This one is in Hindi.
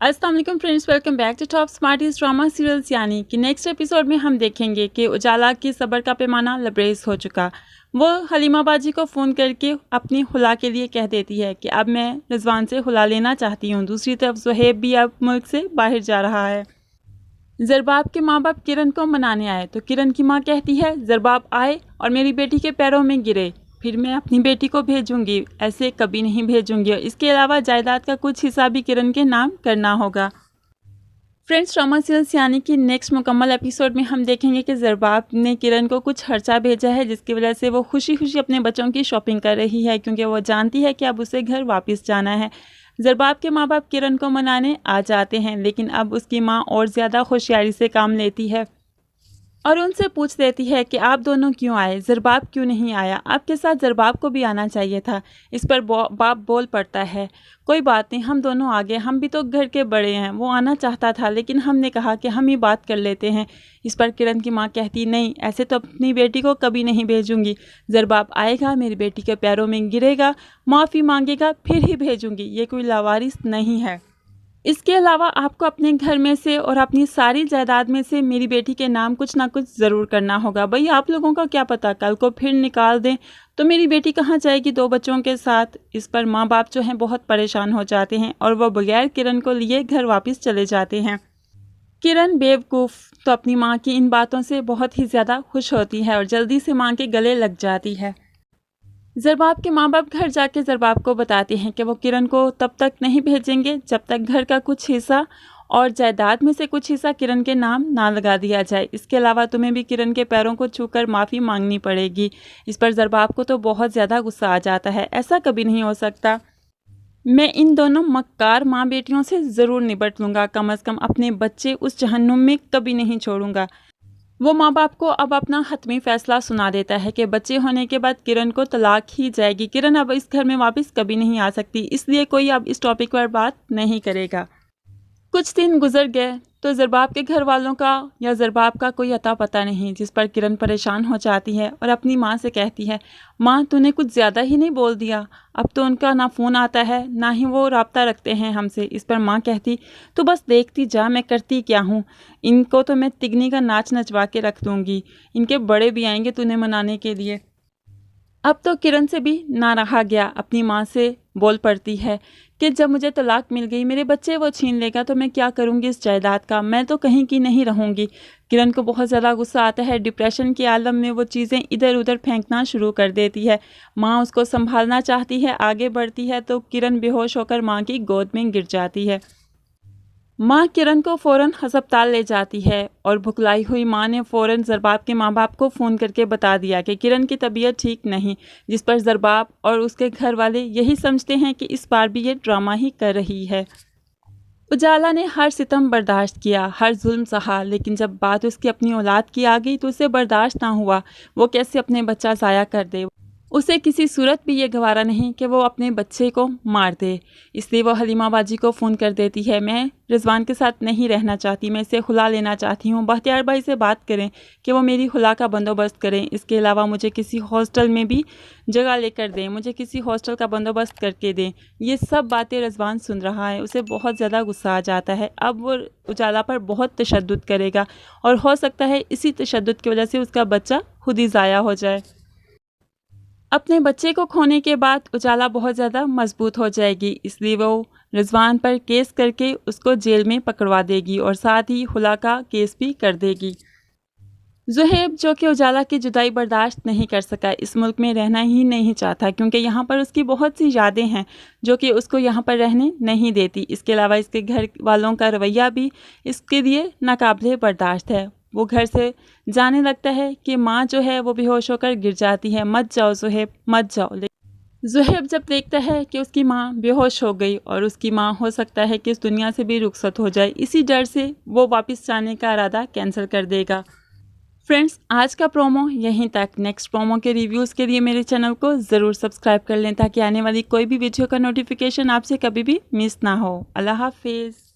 अस्सलाम वालेकुम friends, welcome back to top smarties drama serials. यानी कि नेक्स्ट एपिसोड में हम देखेंगे कि उजाला की सब्र का पैमाना लबरेज हो चुका। वो हलीमा बाजी को फ़ोन करके अपनी हुला के लिए कह देती है कि अब मैं रिजवान से हुला लेना चाहती हूँ। दूसरी तरफ ज़ुहैब भी अब मुल्क से बाहर जा रहा है। ज़रबाब के माँ बाप किरण को मनाने आए तो किरण की माँ कहती है ज़रबाब आए और मेरी बेटी के पैरों में गिरे, फिर मैं अपनी बेटी को भेजूंगी, ऐसे कभी नहीं भेजूंगी। और इसके अलावा जायदाद का कुछ हिस्सा भी किरण के नाम करना होगा। फ्रेंड्स, ड्रामा सीरियल्स यानी कि नेक्स्ट मुकम्मल एपिसोड में हम देखेंगे कि ज़रबाब ने किरण को कुछ खर्चा भेजा है, जिसकी वजह से वो खुशी खुशी अपने बच्चों की शॉपिंग कर रही है, क्योंकि वो जानती है कि अब उसे घर वापस जाना है। ज़रबाब के माँ बाप किरण को मनाने आ जाते हैं, लेकिन अब उसकी माँ और ज़्यादा होशियारी से काम लेती है और उनसे पूछ देती है कि आप दोनों क्यों आए, ज़रबाब क्यों नहीं आया, आपके साथ ज़रबाब को भी आना चाहिए था। इस पर बाप बोल पड़ता है कोई बात नहीं, हम दोनों आ गए, हम भी तो घर के बड़े हैं, वो आना चाहता था लेकिन हमने कहा कि हम ही बात कर लेते हैं। इस पर किरण की माँ कहती नहीं, ऐसे तो अपनी बेटी को कभी नहीं भेजूंगी। ज़रबाब आएगा, मेरी बेटी के पैरों में गिरेगा, माफ़ी मांगेगा, फिर ही भेजूंगी, ये कोई लावारिस नहीं है। इसके अलावा आपको अपने घर में से और अपनी सारी जायदाद में से मेरी बेटी के नाम कुछ ना कुछ ज़रूर करना होगा। भाई आप लोगों का क्या पता, कल को फिर निकाल दें तो मेरी बेटी कहाँ जाएगी 2 बच्चों के साथ। इस पर माँ बाप जो हैं बहुत परेशान हो जाते हैं और वह बगैर किरण को लिए घर वापस चले जाते हैं। किरण बेवकूफ़ तो अपनी माँ की इन बातों से बहुत ही ज़्यादा खुश होती है और जल्दी से माँ के गले लग जाती है। ज़रबाब के माँ बाप घर जाके ज़रबाब को बताते हैं कि वो किरण को तब तक नहीं भेजेंगे जब तक घर का कुछ हिस्सा और जायदाद में से कुछ हिस्सा किरण के नाम ना लगा दिया जाए। इसके अलावा तुम्हें भी किरण के पैरों को छूकर माफ़ी मांगनी पड़ेगी। इस पर ज़रबाब को तो बहुत ज़्यादा गुस्सा आ जाता है, ऐसा कभी नहीं हो सकता, मैं इन दोनों मक्कार माँ बेटियों से ज़रूर निपट लूँगा, कम अज़ कम अपने बच्चे उस जहन्नुम में कभी नहीं छोड़ूंगा। वो माँ बाप को अब अपना हतमी फैसला सुना देता है कि बच्चे होने के बाद किरण को तलाक ही जाएगी, किरण अब इस घर में वापस कभी नहीं आ सकती, इसलिए कोई अब इस टॉपिक पर बात नहीं करेगा। कुछ दिन गुजर गए तो ज़रबाब के घर वालों का या ज़रबाब का कोई अता पता नहीं, जिस पर किरण परेशान हो जाती है और अपनी माँ से कहती है माँ तूने कुछ ज़्यादा ही नहीं बोल दिया, अब तो उनका ना फ़ोन आता है ना ही वो रब्ता रखते हैं हमसे। इस पर माँ कहती तू बस देखती जा, मैं करती क्या हूँ, इनको तो मैं तिगनी का नाच नचवा के रख दूँगी, इनके बड़े भी आएंगे तूने मनाने के लिए। अब तो किरण से भी ना रहा गया, अपनी माँ से बोल पड़ती है कि जब मुझे तलाक मिल गई, मेरे बच्चे वो छीन लेगा तो मैं क्या करूँगी इस जायदाद का, मैं तो कहीं की नहीं रहूँगी। किरण को बहुत ज़्यादा गुस्सा आता है, डिप्रेशन के आलम में वो चीज़ें इधर उधर फेंकना शुरू कर देती है। माँ उसको संभालना चाहती है, आगे बढ़ती है तो किरण बेहोश होकर माँ की गोद में गिर जाती है। माँ किरण को फ़ौरन हस्पताल ले जाती है और भुखलाई हुई माँ ने फ़ौरन ज़रबाब के माँ बाप को फ़ोन करके बता दिया कि किरण की तबीयत ठीक नहीं, जिस पर ज़रबाब और उसके घर वाले यही समझते हैं कि इस बार भी ये ड्रामा ही कर रही है। उजाला ने हर सितम बर्दाश्त किया, हर जुल्म सहा, लेकिन जब बात उसकी अपनी औलाद की आ गई तो उसे बर्दाश्त ना हुआ। वो कैसे अपने बच्चा ज़ाया कर दे, उसे किसी सूरत भी ये गवारा नहीं कि वो अपने बच्चे को मार दे। इसलिए वो हलीमा बाजी को फ़ोन कर देती है मैं रिजवान के साथ नहीं रहना चाहती, मैं इसे हुला लेना चाहती हूँ, बख्तियार भाई से बात करें कि वो मेरी हुला का बंदोबस्त करें। इसके अलावा मुझे किसी हॉस्टल में भी जगह लेकर दें, मुझे किसी हॉस्टल का बंदोबस्त करके दें। ये सब बातें रिजवान सुन रहा है, उसे बहुत ज़्यादा गुस्सा आ जाता है। अब वो उजाला पर बहुत तशद्दुद करेगा और हो सकता है इसी तशद्दुद की वजह से उसका बच्चा खुद ही ज़ाया हो जाए। अपने बच्चे को खोने के बाद उजाला बहुत ज़्यादा मजबूत हो जाएगी, इसलिए वो रिजवान पर केस करके उसको जेल में पकड़वा देगी और साथ ही हुला का केस भी कर देगी। ज़ुहैब जो कि उजाला की जुदाई बर्दाश्त नहीं कर सका, इस मुल्क में रहना ही नहीं चाहता, क्योंकि यहाँ पर उसकी बहुत सी यादें हैं जो कि उसको यहाँ पर रहने नहीं देती। इसके अलावा इसके घर वालों का रवैया भी इसके लिए नाकाबिले बर्दाश्त है। वो घर से जाने लगता है कि माँ जो है वो बेहोश होकर गिर जाती है, मत जाओ ज़ुहैब मत जाओ। ज़ुहैब जब देखता है कि उसकी माँ बेहोश हो गई और उसकी माँ हो सकता है कि इस दुनिया से भी रुखसत हो जाए, इसी डर से वो वापस जाने का इरादा कैंसिल कर देगा। फ्रेंड्स, आज का प्रोमो यहीं तक। नेक्स्ट प्रोमो के रिव्यूज़ के लिए मेरे चैनल को ज़रूर सब्सक्राइब कर लें ताकि आने वाली कोई भी वीडियो का नोटिफिकेशन आपसे कभी भी मिस ना हो। अल्लाह हाफिज़।